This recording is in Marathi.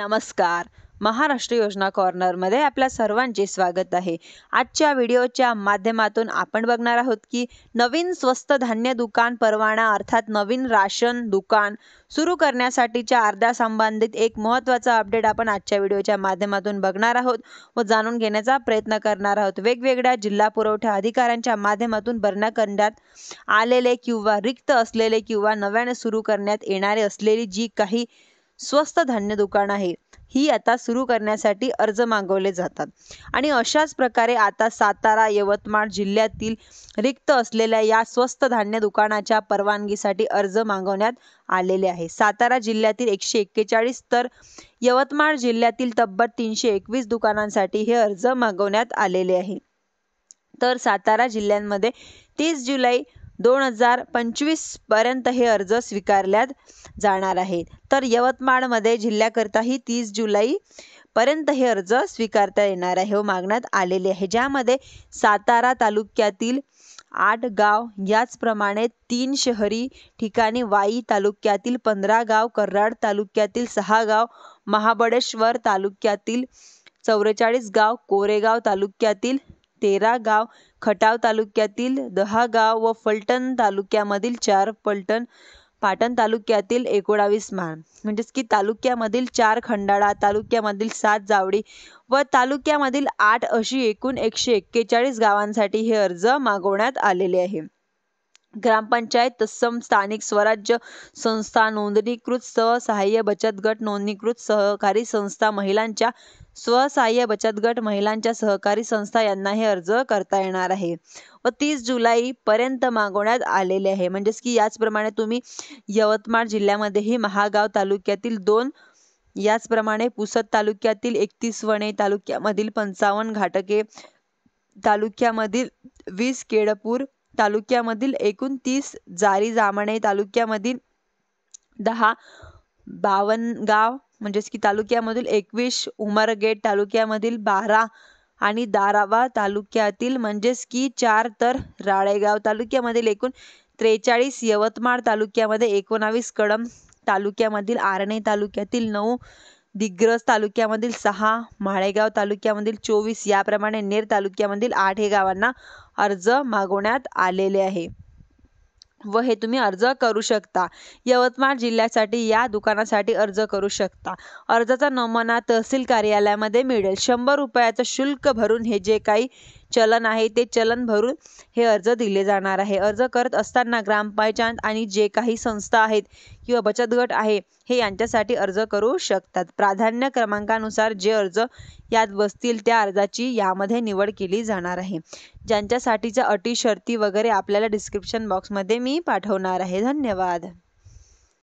नमस्कार. महाराष्ट्र योजना कॉर्नरमध्ये आपल्या सर्वांचे स्वागत आहे. आजच्या व्हिडिओच्या माध्यमातून आपण बघणार आहोत की नवीन स्वस्त धान्य दुकान परवाना अर्थात नवीन राशन दुकान सुरू करण्यासाठीच्या अर्ध्या संबंधित एक महत्त्वाचा अपडेट आपण आजच्या व्हिडिओच्या माध्यमातून बघणार आहोत व जाणून घेण्याचा प्रयत्न करणार आहोत. वेगवेगळ्या जिल्हा पुरवठा अधिकाऱ्यांच्या माध्यमातून भरणा करण्यात आलेले किंवा रिक्त असलेले किंवा नव्याने सुरू करण्यात येणारे असलेली जी काही स्वस्त धान्य दुकान आहे ही आता सुरू करण्यासाठी अर्ज मागवले जातात आणि अशाच प्रकारे आता सातारा यवतमाळ जिल्ह्यातील रिक्त असलेल्या या स्वस्त धान्य दुकानाच्या परवानगीसाठी अर्ज मागवण्यात आलेले आहे. सातारा जिल्ह्यातील 141 तर यवतमाळ जिल्ह्यातील तब्बल 321 दुकानांसाठी हे अर्ज मागवण्यात आलेले आहे. तर सातारा जिल्ह्यामध्ये 30 जुलै 2025 पर्यंत हे अर्ज स्वीकारल्यात जाणार आहेत. तर यवतमाळमध्ये जिल्ह्याकरताही 30 जुलै पर्यंत हे अर्ज स्वीकारता येणार आहे व मागण्यात आलेले आहे. ज्यामध्ये सातारा तालुक्यातील 8 गाव, याचप्रमाणे 3 शहरी ठिकाणी वाई तालुक्यातील 15 गाव, कराड तालुक्यातील 6 गाव, महाबळेश्वर तालुक्यातील 44 गाव, कोरेगाव तालुक्यातील 13 गाव, खटाव तालुक्यातील 10 गाव व फलटण तालुक्यामधील 4, पाटण तालुक्यातील 19 माण, म्हणजेच की तालुक्यामधील 4, खंडाळा तालुक्यामधील 7 जावडी व तालुक्यामधील 8 अशी एकूण 141 गावांसाठी हे अर्ज मागवण्यात आलेले आहे. ग्रामपंचायत तत्सम स्थानिक स्वराज्य संस्था, नोंदणीकृत स्वसहाय्य बचत गट, नोंदणीकृत सहकारी संस्था, महिलांच्या स्वसहाय्य बचत गट, महिलांच्या सहकारी संस्था यांना हे अर्ज करता येणार आहे व 30 जुलै पर्यंत मागवण्यात आलेले आहे. म्हणजेच की याचप्रमाणे तुम्ही यवतमाळ जिल्ह्यामध्येही महागाव तालुक्यातील 2, याचप्रमाणे पुसद तालुक्यातील 31 वणे, तालुक्यामधील 55 घाटके, तालुक्यामधील 20 केडपूर, तालुक्यामधील 29 जारी जामणे, तालुक्यामधील 10 बावनगाव, म्हणजेच की तालुक्यामधील 21 उमरगेट, तालुक्यामधील 12 आणि दारावा तालुक्यातील म्हणजेच की 4 तर राळेगाव तालुक्यामधील एकूण 43, यवतमाळ तालुक्यामध्ये 19, कळंब तालुक्यामधील आर्णे तालुक्यातील 9, दिग्रस तालुक्यामधील 6, माळेगाव तालुक्यामधील 24, याप्रमाणे नेर तालुक्यामधील 8 हे गावांना अर्ज मागवण्यात आलेले आहे व हे तुम्ही अर्ज करू शकता. यवतमाळ जिल्ह्यासाठी या दुकानासाठी अर्ज करू शकता. अर्जाचा नमुना तहसील कार्यालयामध्ये मिळेल. 100 रुपयाचं शुल्क भरून हे जे काही चलन आहे ते चलन भरून हे अर्ज दिले जाणार आहे. अर्ज करत असताना ग्रामपंचायत आणि जे काही संस्था आहेत किंवा बचत गट आहे हे यांच्यासाठी अर्ज करू शकतात. प्राधान्य क्रमांकानुसार जे अर्ज यात बसतील त्या अर्जाची यामध्ये निवड केली जाणार आहे. ज्यांच्यासाठीच्या अटी शर्ती वगैरे आपल्याला डिस्क्रिप्शन बॉक्समध्ये मी पाठवणार आहे. धन्यवाद.